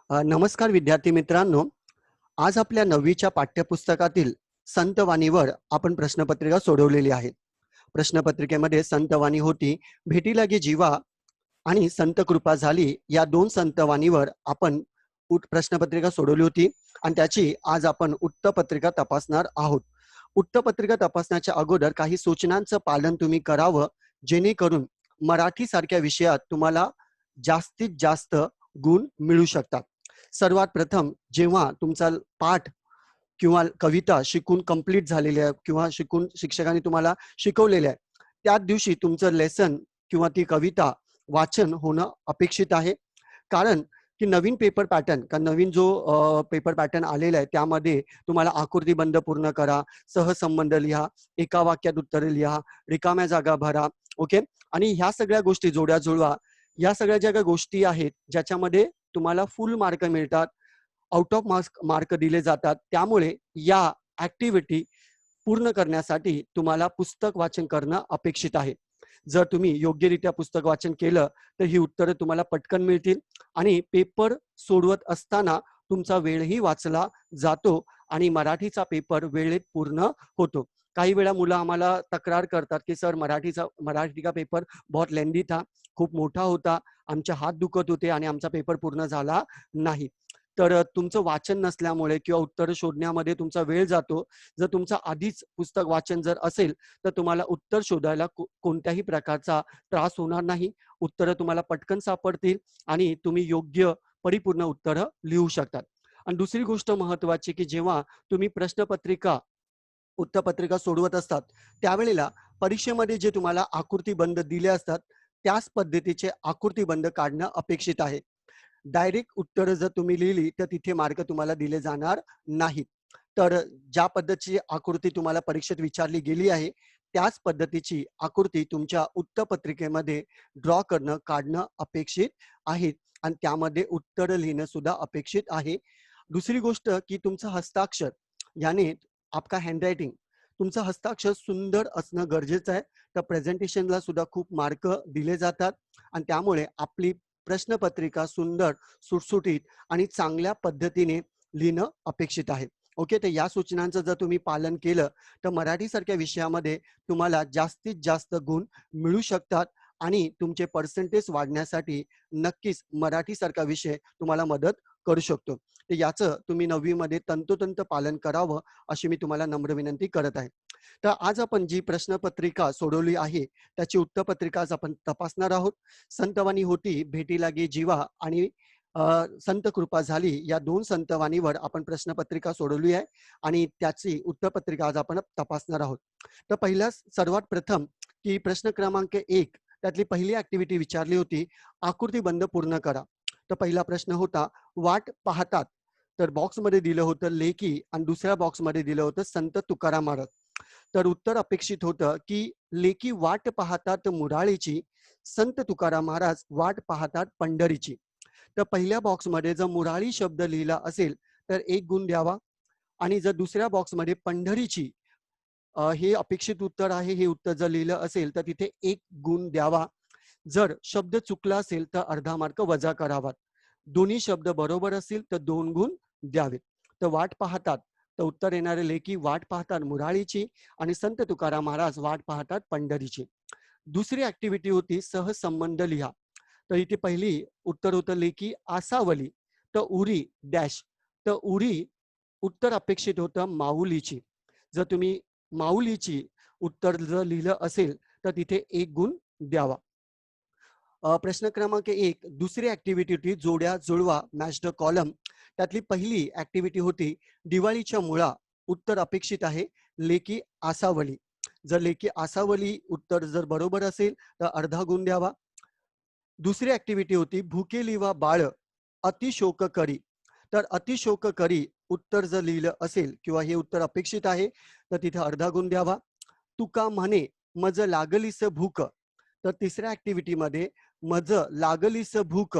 नमस्कार विद्यार्थी मित्रांनो, आज आपल्या 9वीच्या पाठ्यपुस्तकातील संतवाणीवर आपण प्रश्नपत्रिका सोडवलेली आहे. प्रश्नपत्रिकेमध्ये संतवाणी होती, भेटी लागे जीवा आणि संत कृपा झाली या दोन संतवाणीवर आपण प्रश्नपत्रिका सोडवली होती आणि त्याची आज आपण उत्तरपत्रिका तपासणार आहोत. उत्तरपत्रिका तपासण्याच्या अगोदर काही सूचनांचं पालन तुम्ही करावं, जेणेकरून मराठी सारख्या विषयात तुम्हाला जास्तीत जास्त गुण मिळू शकतात. सर्वात प्रथम जेव्हा तुमचा पाठ किंवा कविता शिकून कंप्लीट झालेली आहे किंवा शिक्षकांनी तुम्हाला शिकवलेले आहे, त्याच दिवशी तुमचं लेसन किंवा ती कविता वाचन होणं अपेक्षित आहे. कारण की नवीन पेपर पॅटर्न का नवीन जो पेपर पॅटर्न आलेला आहे त्यामध्ये तुम्हाला आकृतीबंध पूर्ण करा, सहसंबंध लिहा, एका वाक्यात उत्तरे लिहा, रिकाम्या जागा भरा. ओके. आणि ह्या सगळ्या गोष्टी जोड्या जुळवा, या सगळ्या ज्या गोष्टी आहेत ज्याच्यामध्ये तुम्हाला फुल मार्क मिळतात, आउट ऑफ मार्क दिले जातात. त्यामुळे या ऍक्टिव्हिटी पूर्ण करण्यासाठी तुम्हाला पुस्तक वाचन करणं अपेक्षित आहे. जर तुम्ही योग्यरित्या पुस्तक वाचन केलं तर ही उत्तरे तुम्हाला पटकन मिळतील आणि पेपर सोडवत असताना तुमचा वेळही वाचला जातो आणि मराठीचा पेपर वेळेत पूर्ण होतो. काही वेळा मुलं आम्हाला तक्रार करतात की सर मराठी का पेपर बहुत लेंदी था, खूप मोठा होता, आमचे हात दुखत होते आणि आमचा पेपर पूर्ण झाला नाही. तर तुमचं वाचन नसल्यामुळे किंवा उत्तर शोधण्यामध्ये तुमचा वेळ जातो. जर तुमचं आधीच पुस्तक वाचन जर असेल तर तुम्हाला उत्तर शोधायला कोणत्याही प्रकारचा त्रास होणार नाही. उत्तरं तुम्हाला पटकन सापडतील आणि तुम्ही योग्य परिपूर्ण उत्तरं लिहू शकतात. आणि दुसरी गोष्ट महत्वाची की जेव्हा तुम्ही उत्तरपत्रिका सोडवत असतात त्यावेळेला परीक्षेमध्ये जे तुम्हाला आकृतीबंध दिले असतात त्याच पद्धतीचे आकृतीबंध काढणं अपेक्षित आहे. डायरेक्ट उत्तर जर तुम्ही लिहिली तर तिथे मार्क तुम्हाला दिले जाणार नाहीत. तर ज्या पद्धतीची आकृती तुम्हाला परीक्षेत विचारली गेली आहे त्याच पद्धतीची आकृती तुमच्या उत्तरपत्रिकेमध्ये ड्रॉ काढणं अपेक्षित आहे आणि त्यामध्ये उत्तर लिहिणं सुद्धा अपेक्षित आहे. दुसरी गोष्ट की तुमचं हस्ताक्षर, याने आपका हँडरायटिंग, तुमचं हस्ताक्षर सुंदर असणं गरजेचं आहे. तर प्रेझेंटेशनला सुद्धा खूप मार्क दिले जातात आणि त्यामुळे आपली प्रश्नपत्रिका सुंदर, सुटसुटीत आणि चांगल्या पद्धतीने लिहिणं अपेक्षित आहे. ओके. तर या सूचनांचं जर तुम्ही पालन केलं तर मराठी सारख्या विषयामध्ये तुम्हाला जास्तीत जास्त गुण मिळू शकतात आणि तुमचे पर्सेंटेज वाढण्यासाठी नक्कीच मराठी सारखा विषय तुम्हाला मदत करू शकतो. तर याचं तुम्ही 9वी मध्ये तंतोतंत पालन करावं अशी मी तुम्हाला नम्र विनंती करत आहे. तर आज आपण जी प्रश्नपत्रिका सोडवली आहे त्याची उत्तरपत्रिका आज आपण तपासणार आहोत. संतवाणी होती, भेटी लागे जीवा आणि संत कृपा झाली या दोन संतवाणीवर आपण प्रश्नपत्रिका सोडवली आहे आणि त्याची उत्तरपत्रिका आज आपण तपासणार आहोत. तर सर्वात प्रथम की प्रश्न क्रमांक 1 त्यातली पहिली ऍक्टिव्हिटी विचारली होती, आकृतीबंध पूर्ण करा. तर पहिला प्रश्न होता, वाट पाहतात. तर बॉक्समध्ये दिलं होतं लेकी आणि दुसऱ्या बॉक्समध्ये दिलं होतं संत तुकाराम महाराज. तर उत्तर अपेक्षित होतं की लेकी वाट पाहतात मुराळीची, संत तुकाराम महाराज वाट पाहतात पंढरीची. तर पहिल्या बॉक्समध्ये जर मुराळी शब्द लिहिला असेल तर 1 गुण द्यावा आणि जर दुसऱ्या बॉक्समध्ये पंढरीची हे अपेक्षित उत्तर आहे, हे उत्तर जर लिहिलं असेल तर तिथे 1 गुण द्यावा. जर शब्द चुकला असेल तर अर्धा मार्क वजा करावा. दोन्ही शब्द बरोबर असतील तर 2 गुण द्यावेत. तर वाट पाहतात, तर उत्तर येणारे लेखी वाट पाहतात मुराळीची आणि संत तुकाराम महाराज वाट पाहतात पंढरीची. दुसरी ऍक्टिव्हिटी होती सहसंबंध लिहा. तर इथे पहिली उत्तर होतं लेखी आसावली, तर उरी डॅश. तर उरी उत्तर अपेक्षित होतं माऊलीची. जर तुम्ही माऊलीची उत्तर जर लिहिलं असेल तर तिथे 1 गुण द्यावा. प्रश्न क्रमांक 1 दुसरी ऍक्टिव्हिटी होती जोड्या जुळवा, मॅच द कॉलम. त्यातली पहिली ऍक्टिव्हिटी होती दिवाळीच्या मुळा. उत्तर अपेक्षित आहे लेकी आसावली. जर लेकी आसावली उत्तर जर बरोबर असेल तर अर्धा गुण द्यावा. दुसरी ऍक्टिव्हिटी होती भुके लिवा बाळ, अतिशोक करी. तर अतिशोक करी उत्तर जर लिहिलं असेल किंवा हे उत्तर अपेक्षित आहे तर तिथे अर्धा गुण द्यावा. तुका म्हणे मज लागलीस भूक. तर तिसऱ्या ऍक्टिव्हिटी मध्ये मज लागलीस भूक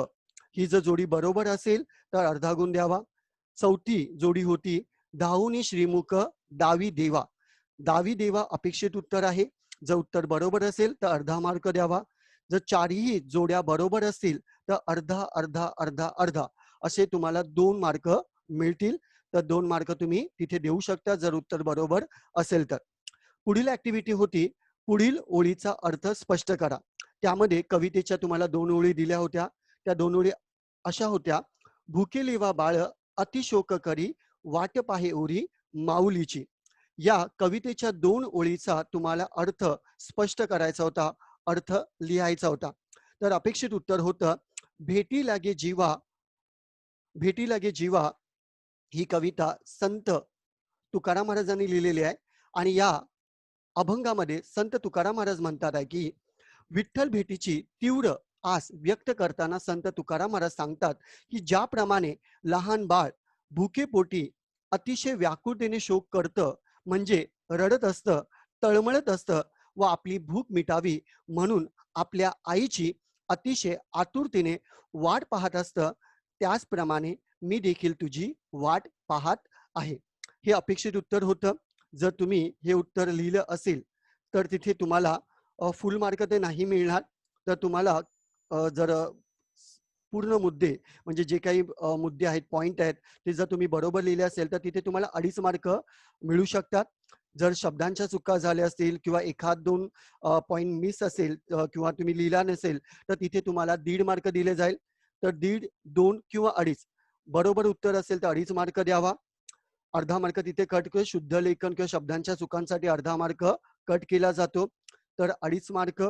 ही जर जोडी बरोबर असेल तर अर्धा गुण द्यावा. चौथी जोडी होती धावुनी श्रीमुख दावी देवा. दावी देवा अपेक्षित उत्तर आहे. जर उत्तर बरोबर असेल तर अर्धा मार्क द्यावा. जर चारही जोड्या बरोबर असतील तर अर्धा अर्धा अर्धा अर्धा असे तुम्हाला 2 मार्क मिळतील. तर 2 मार्क तुम्ही तिथे देऊ शकता जर उत्तर बरोबर असेल तर. पुढील ऍक्टिव्हिटी होती, पुढील ओळीचा अर्थ स्पष्ट करा. त्यामध्ये कवितेच्या तुम्हाला 2 ओळी दिल्या होत्या. त्या 2 ओळी अशा होत्या, भुके लेवा बाळ अतिशोक करी, वाट पाहे ओरी माऊलीची. या कवितेच्या 2 ओळीचा तुम्हाला अर्थ स्पष्ट करायचा होता, अर्थ लिहायचा होता. तर अपेक्षित उत्तर होतं, भेटी लागे जीवा, भेटी लागे जीवा ही कविता संत तुकाराम महाराजांनी लिहिलेली आहे. आणि या अभंगामध्ये संत तुकाराम महाराज म्हणतात आहे की विठ्ठल भेटीची तीव्र आस व्यक्त करताना संत तुकाराम महाराज सांगतात की ज्याप्रमाणे लहान बाळ भुके पोटी अतिशय व्याकुळतेने शोक करतं, म्हणजे रडत असतं, तळमळत असतं व आपली भूक मिटावी म्हणून आपल्या आईची अतिशय आतुरतेने वाट पाहत असतं, त्याचप्रमाणे मी देखील तुझी वाट पाहत आहे. हे अपेक्षित उत्तर होतं. जर तुम्ही हे उत्तर लिहिलं असेल तर तिथे तुम्हाला फुल मार्क ते नाही मिळणार. तर तुम्हाला जर पूर्ण मुद्दे म्हणजे जे काही मुद्दे आहेत, पॉइंट आहेत, ते जर तुम्ही बरोबर लिहिले असेल तर तिथे तुम्हाला 2.5 मार्क मिळू शकतात. जर शब्दांच्या चुका झाल्या असतील किंवा एखाद 2 पॉइंट मिस असेल किंवा तुम्ही लिहिला नसेल तर तिथे तुम्हाला 1.5 मार्क दिले जाईल. तर 1.5, 2 किंवा 2.5 बरोबर उत्तर असेल तर 2.5 मार्क द्यावा. अर्धा मार्क तिथे कट केलं, शुद्ध लेखन किंवा शब्दांच्या चुकांसाठी अर्धा मार्क कट केला जातो. तर 2.5 मार्क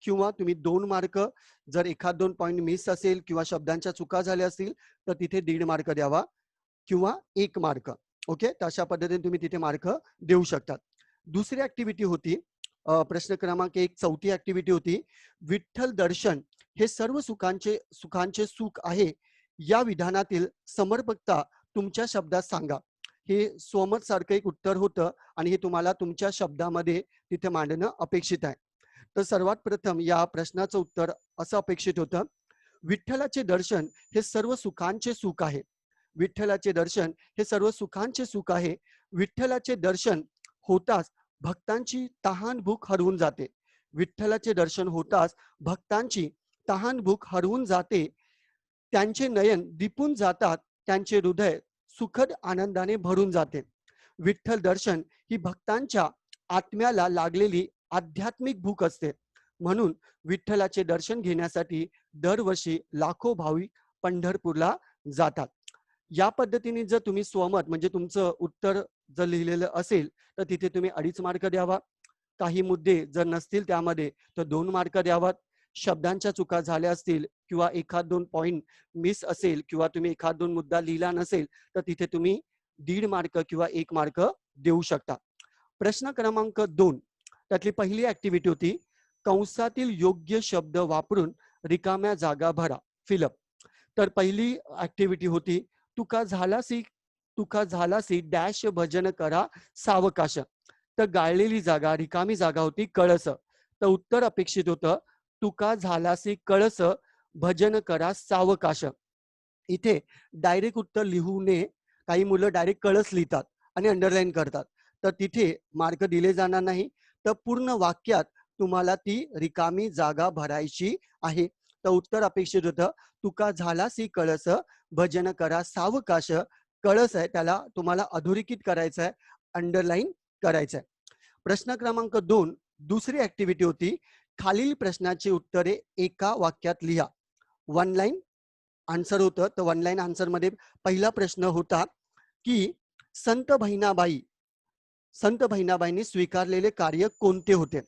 किंवा तुम्ही 2 मार्क, जर एखाद 2 पॉइंट मिस असेल किंवा शब्दांच्या चुका झाल्या असतील तर तिथे 1.5 मार्क द्यावा किंवा 1 मार्क. ओके, तर अशा पद्धतीने तुम्ही तिथे मार्क देऊ शकतात. दुसरी ऍक्टिव्हिटी होती प्रश्न क्रमांक 1, चौथी ऍक्टिव्हिटी होती, विठ्ठल दर्शन हे सर्व सुखांचे सुख आहे या विधानातील समर्पकता तुमच्या शब्दात सांगा. हे स्वमत सारखं एक उत्तर होतं आणि हे तुम्हाला तुमच्या शब्दामध्ये तिथे मांडणं अपेक्षित आहे. तर सर्वात प्रथम या प्रश्नाचं उत्तर असं अपेक्षित होतं, विठ्ठलाचे दर्शन हे सर्व सुखांचे सुख आहे. विठ्ठलाचे दर्शन हे सर्व सुखांचे सुख आहे. विठ्ठलाचे दर्शन होताच भक्तांची तहान भूक हरवून जाते. विठ्ठलाचे दर्शन होताच भक्तांची तहान भूक हरवून जाते. त्यांचे नयन दिपून जातात, त्यांचे हृदय सुखद आनंदाने भरून जाते. विठ्ठल दर्शन ही भक्तांच्या आत्म्याला लागलेली आध्यात्मिक भूक असते. म्हणून विठ्ठलाचे दर्शन घेण्यासाठी दरवर्षी लाखो भाविक पंढरपूरला जातात. या पद्धतीने जर तुम्ही स्वमत म्हणजे तुमचं उत्तर जर लिहिलेलं असेल तर तिथे तुम्ही 2.5 मार्क द्यावा. काही मुद्दे जर नसतील त्यामध्ये तर 2 मार्क द्यावात. शब्दांच्या चुका झाल्या असतील किंवा एखाद 2 पॉइंट मिस असेल किंवा तुम्ही एखाद 2 मुद्दा लिहिला नसेल तर तिथे तुम्ही 1.5 मार्क किंवा 1 मार्क देऊ शकता. प्रश्न क्रमांक 2 त्यातली पहिली ऍक्टिव्हिटी होती, कंसातील योग्य शब्द वापरून रिकाम्या जागा भरा, फिलअप. तर पहिली ऍक्टिव्हिटी होती, तुका झालासी डॅश भजन करा सावकाश. तर गाळलेली जागा, रिकामी जागा होती कळस. तर उत्तर अपेक्षित होतं, तुका झालासी कळस भजन करा सावकाश. इथे डायरेक्ट उत्तर लिहू नये. काही मुलं डायरेक्ट कळस लिहितात आणि अंडरलाईन करतात, तर तिथे मार्क दिले जाणार नाही. तर पूर्ण वाक्यात तुम्हाला ती रिकामी जागा भरायची आहे. तर उत्तर अपेक्षित होतं, तुका झालासी कळस भजन करा सावकाश. कळस आहे त्याला तुम्हाला अधोरेखित करायचं आहे, अंडरलाईन करायचं आहे. प्रश्न क्रमांक 2 दुसरी ऍक्टिव्हिटी होती, खालील प्रश्नाची उत्तरे एका वाक्यात लिहा. 1 लाईन आन्सर होतं. तर 1 लाईन आन्सर मध्ये पहिला प्रश्न होता की संत बहिणाबाईंनी स्वीकारलेले कार्य कोणते होते.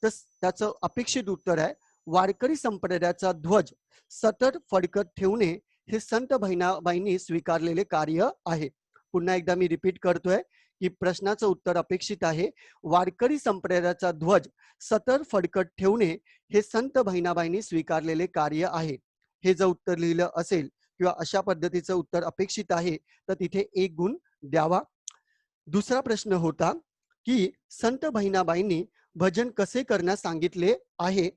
तर त्याचं अपेक्षित उत्तर आहे, वारकरी संप्रदायाचा ध्वज सतत फडकत ठेवणे हे संत बहिणाबाईंनी स्वीकारलेले कार्य आहे. पुन्हा एकदा मी रिपीट करतोय की प्रश्नाचं उत्तर अपेक्षित आहे, वारकरी संप्रदायाचा ध्वज सतत फडकत ठेवणे हे संत बहिणाबाईंनी स्वीकारलेले कार्य आहे. हे जर उत्तर लिहिलं असेल किंवा अशा पद्धतीचं उत्तर अपेक्षित आहे तर तिथे 1 गुण द्यावा. दुसरा प्रश्न होता की संत बहिणाबाईंनी भजन कसे करण्यास सांगितले आहे.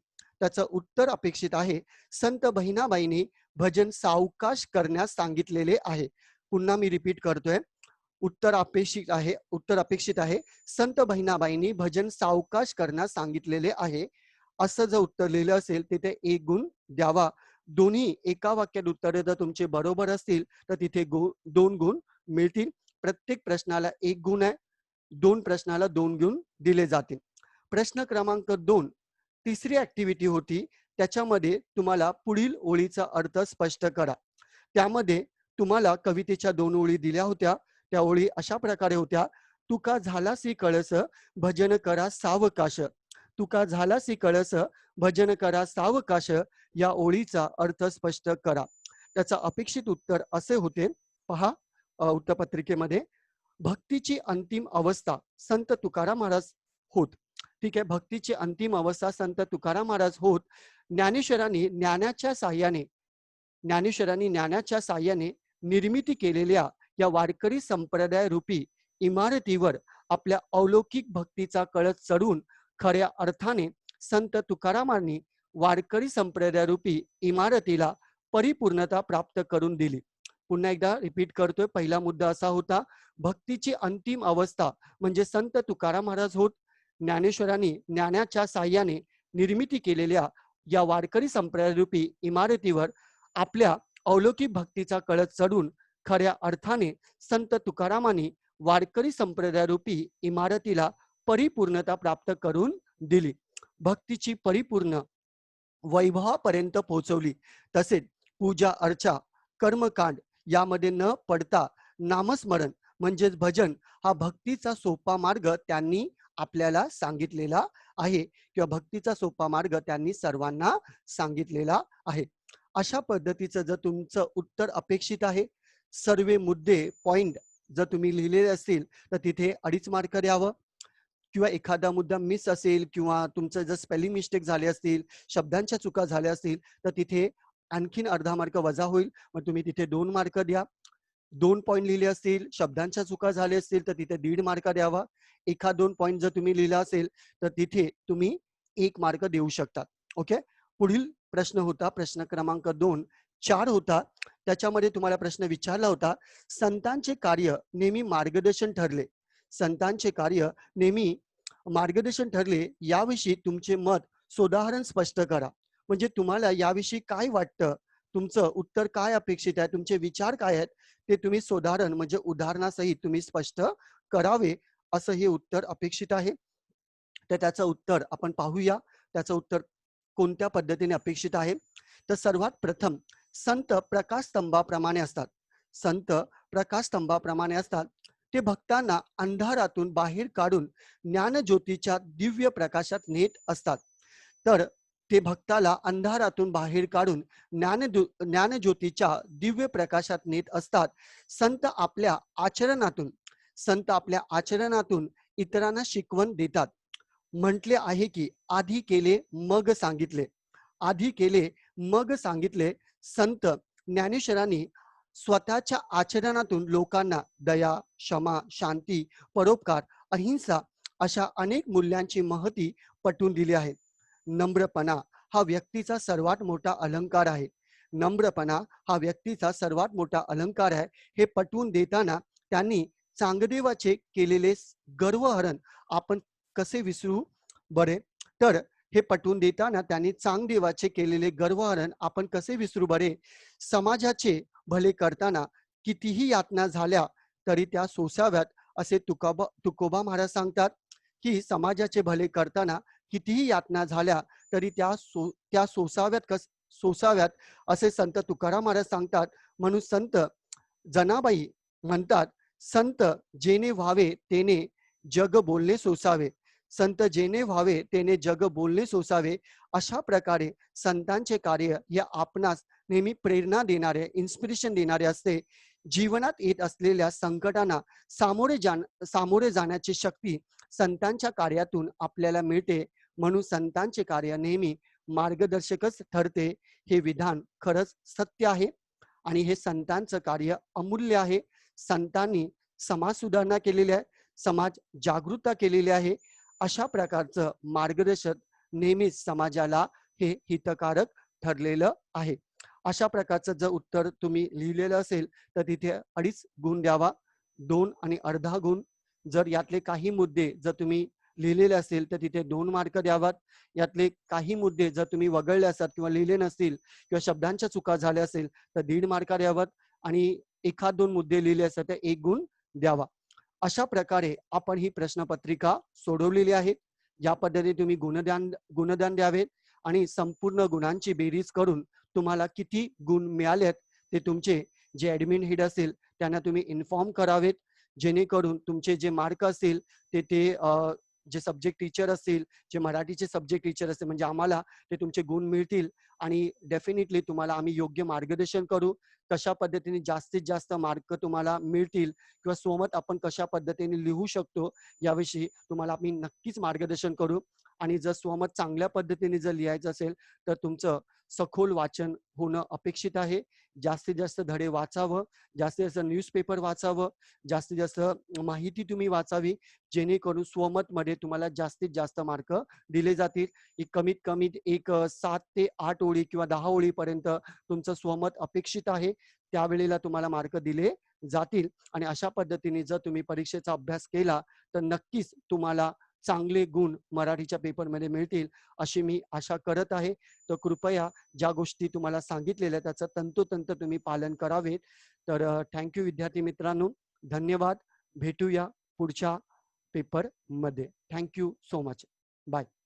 त्याचं उत्तर अपेक्षित आहे, संत बहिणाबाईंनी भजन सावकाश करण्यास सांगितलेले आहे. पुन्हा मी रिपीट करतोय, उत्तर अपेक्षित आहे, संत बहिणाबाईंनी भजन सावकाश करण्यास सांगितलेले आहे. असं जर उत्तर लिहिलं असेल तिथे 1 गुण द्यावा. दोन्ही एका वाक्यात उत्तरे जर तुमचे बरोबर असतील तर तिथे 2 गुण मिळतील. प्रत्येक प्रश्नाला 1 गुण आहे. 2 प्रश्नाला 2 गुण दिले जातील. प्रश्न क्रमांक 2 तिसरी ऍक्टिव्हिटी होती. त्याच्यामध्ये तुम्हाला पुढील ओळीचा अर्थ स्पष्ट करा. त्यामध्ये तुम्हाला कवितेच्या 2 ओळी दिल्या होत्या. त्या ओळी अशा प्रकारे होत्या. तुका झालासी कळस भजन करा सावकाश. तुका झालासी कळस भजन करा सावकाश या ओळीचा अर्थ स्पष्ट करा. त्याचं अपेक्षित उत्तर असे होते. पहा उत्तरपत्रिकेमध्ये, भक्तीची अंतिम अवस्था संत तुकाराम महाराज होत. ठीक आहे, भक्तीची अंतिम अवस्था संत तुकाराम महाराज होत. ज्ञानेश्वरांनी ज्ञानाच्या साह्याने निर्मिती केलेल्या या वारकरी संप्रदाय रूपी इमारतीवर आपल्या अलौकिक भक्तीचा कळस चढून खऱ्या अर्थाने संत तुकारामांनी वारकरी संप्रदाय रूपी इमारतीला परिपूर्णता प्राप्त करून दिली. पुन्हा एकदा रिपीट करतोय. पहिला मुद्दा असा होता, भक्तीची अंतिम अवस्था म्हणजे संत तुकाराम महाराज होत. ज्ञानेश्वरांनी ज्ञानाच्या साह्याने निर्मिती केलेल्या या वारकरी संप्रदाय रूपी इमारतीवर आपल्या अलौकिक भक्तीचा कळस चढून खऱ्या अर्थाने संत तुकारामांनी वारकरी संप्रदाय रूपी इमारतीला परिपूर्णता प्राप्त करून दिली. भक्तीची परिपूर्ण वैभवापर्यंत पोहोचवली. तसेच पूजा अर्चा कर्मकांड यामध्ये न पडता नामस्मरण म्हणजेच भजन हा भक्तीचा सोपा मार्ग त्यांनी आपल्याला सांगितलेला आहे, किंवा भक्तीचा सोपा मार्ग त्यांनी सर्वांना सांगितलेला आहे. अशा पद्धतीचं जर तुमचं उत्तर अपेक्षित आहे, सर्व मुद्दे पॉइंट जर तुम्ही लिहिलेले असतील तर तिथे 2.5 मार्क द्यावं. किंवा एखादा मुद्दा मिस असेल किंवा तुमचं जर स्पेलिंग मिस्टेक झाले असतील, शब्दांच्या चुका झाल्या असतील तर तिथे आणखीन अर्धा मार्क वजा होईल. मग तुम्ही तिथे 2 मार्क द्या. 2 पॉइंट लिहिले असतील, शब्दांच्या चुका झाल्या असतील तर तिथे 1.5 मार्क द्यावा. 1-2 पॉइंट जर तुम्ही लिहिला असेल तर तिथे तुम्ही 1 मार्क देऊ शकता. ओके. पुढील प्रश्न होता प्रश्न क्रमांक 2 4 होता. त्याच्यामध्ये तुम्हाला प्रश्न विचारला होता, संतांचे कार्य नेहमी मार्गदर्शन ठरले. संतांचे कार्य नेहमी मार्गदर्शन ठरले याविषयी तुमचे मत सोदाहरण स्पष्ट करा. म्हणजे तुम्हाला याविषयी काय वाटतं, तुमचं उत्तर काय अपेक्षित आहे, तुमचे विचार काय आहेत ते तुम्ही सोदाहरण म्हणजे उदाहरणासहित तुम्ही स्पष्ट करावे, असं हे उत्तर अपेक्षित आहे. तर त्याचं उत्तर आपण पाहूया. त्याचं उत्तर कोणत्या पद्धतीने अपेक्षित आहे. तर सर्वात प्रथम संत प्रकाशस्तंभाप्रमाणे असतात. संत प्रकाशस्तंभाप्रमाणे असतात. ते भक्तांना अंधारातून बाहेर काढून ज्ञानज्योतीच्या दिव्य प्रकाशात नेत असतात. तर ते भक्ताला अंधारातून बाहेर काढून ज्ञानज्योतीच्या दिव्य प्रकाशात नेत असतात. संत आपल्या आचरणातून इतरांना शिकवण देतात. म्हटले आहे की आधी केले मग सांगितले. आधी केले मग सांगितले. संत ज्ञानेश्वरांनी स्वतःच्या आचरणातून लोकांना दया, क्षमा, शांती, परोपकार, अहिंसा अशा अनेक मूल्यांची महती पटवून दिली आहे. नम्रपणा हा व्यक्तीचा सर्वात मोठा अलंकार आहे. नम्रपणा हा व्यक्तीचा सर्वात मोठा अलंकार आहे. हे पटवून देताना त्यांनी चांगदेवाचे केलेले गर्वहरण आपण कसे विसरू बरे. तर हे पटवून देताना त्यांनी चांगदेवाचे केलेले गर्वहरण आपण कसे विसरू बरे. समाजाचे भले करताना कितीही यातना झाल्या तरी त्या सोसाव्यात, असे तुकोबा महाराज सांगतात की समाजाचे भले करताना कितीही यातना झाल्या तरी त्या सोसाव्यात असे संत तुकाराम महाराज सांगतात. म्हणून संत जनाबाई म्हणतात, संत जेणे व्हावे तेने जग बोलणे सोसावे. संत जेणे व्हावे तेने जग बोलणे सोसावे. अशा प्रकारे संतांचे कार्य हे आपणास नेहमी प्रेरणा देणारे, इन्स्पिरेशन देणारे असते. जीवनात येत असलेल्या संकटांना सामोरे जाण्याची शक्ती संतांच्या कार्यातून आपल्याला मिळते. म्हणून संतांचे कार्य नेहमी मार्गदर्शकच ठरते. हे विधान खरंच सत्य आहे आणि हे संतांचं कार्य अमूल्य आहे. संतांनी समाज सुधारणा केलेली आहे, समाज जागृतता केलेली आहे. अशा प्रकारचं मार्गदर्शन नेहमीच समाजाला हे हितकारक ठरलेलं आहे. अशा प्रकारचं जर उत्तर तुम्ही लिहिलेलं असेल तर तिथे 2.5 गुण द्यावा. 2 आणि अर्धा गुण. जर यातले काही मुद्दे जर तुम्ही लिहिलेले असेल तर तिथे 2 मार्क द्यावात. यातले काही मुद्दे जर तुम्ही वगळले असतात किंवा लिहिले नसतील किंवा शब्दांच्या चुका झाल्या असेल तर 1.5 मार्क द्यावात आणि एखाद 2 मुद्दे लिहिले असतात तर 1 गुण द्यावा. अशा प्रकारे आपण ही प्रश्नपत्रिका सोडवलेली आहे. या पद्धतीने तुम्ही गुणदान द्यावेत आणि संपूर्ण गुणांची बेरीज करून तुम्हाला किती गुण मिळालेत ते तुमचे जे ॲडमिन हेड असेल त्यांना तुम्ही इन्फॉर्म करावेत. जेणेकरून तुमचे जे मार्क असतील ते जे सब्जेक्ट टीचर असतील, जे मराठीचे सब्जेक्ट टीचर असतील म्हणजे आम्हाला ते तुमचे गुण मिळतील आणि डेफिनेटली तुम्हाला आम्ही योग्य मार्गदर्शन करू. कशा पद्धतीने जास्तीत जास्त मार्क तुम्हाला मिळतील किंवा स्वमत आपण कशा पद्धतीने लिहू शकतो याविषयी तुम्हाला आम्ही नक्कीच मार्गदर्शन करू. आणि जर स्वमत चांगल्या पद्धतीने जर लिहायचं असेल तर तुमचं सखोल वाचन होणं अपेक्षित आहे. जास्तीत जास्त धडे वाचावं, जास्तीत जास्त न्यूजपेपर वाचावं, जास्तीत जास्त माहिती तुम्ही वाचावी, जेणेकरून स्वमतमध्ये तुम्हाला जास्तीत जास्त मार्क दिले जातील. कमीत कमी 7 ते 8 ओळी किंवा 10 ओळीपर्यंत तुमचं स्वमत अपेक्षित आहे. त्यावेळेला तुम्हाला मार्क दिले जातील आणि अशा पद्धतीने जर तुम्ही परीक्षेचा अभ्यास केला तर नक्कीच तुम्हाला चांगले गुण मराठीच्या पेपरमध्ये मिळतील अशी मी आशा करत आहे. तर कृपया ज्या गोष्टी तुम्हाला सांगितलेल्या त्याचं तंतोतंत तुम्ही पालन करावे. तर थँक यू विद्यार्थी मित्रांनो. धन्यवाद. भेटूया पुढच्या पेपरमध्ये. Thank you so much. Bye.